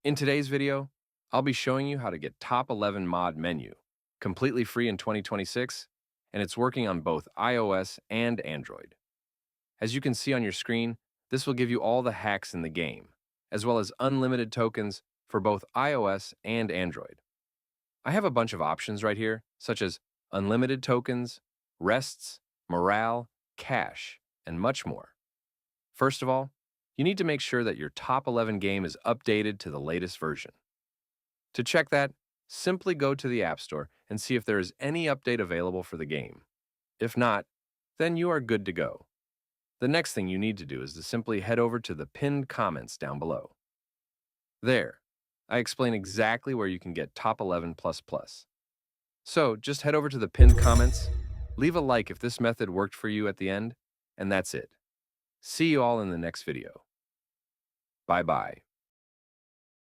In today's video, I'll be showing you how to get Top 11 Mod menu, completely free in 2026, and it's working on both iOS and Android. As you can see on your screen, this will give you all the hacks in the game, as well as unlimited tokens for both iOS and Android. I have a bunch of options right here, such as unlimited tokens, rests, morale, cash, and much more. First of all, you need to make sure that your top 11 game is updated to the latest version. To check that, simply go to the App Store and see if there is any update available for the game. If not, then you are good to go. The next thing you need to do is to simply head over to the pinned comments down below. There, I explain exactly where you can get Top 11 Plus Plus. So just head over to the pinned comments, leave a like if this method worked for you at the end, and that's it. See you all in the next video. Bye bye.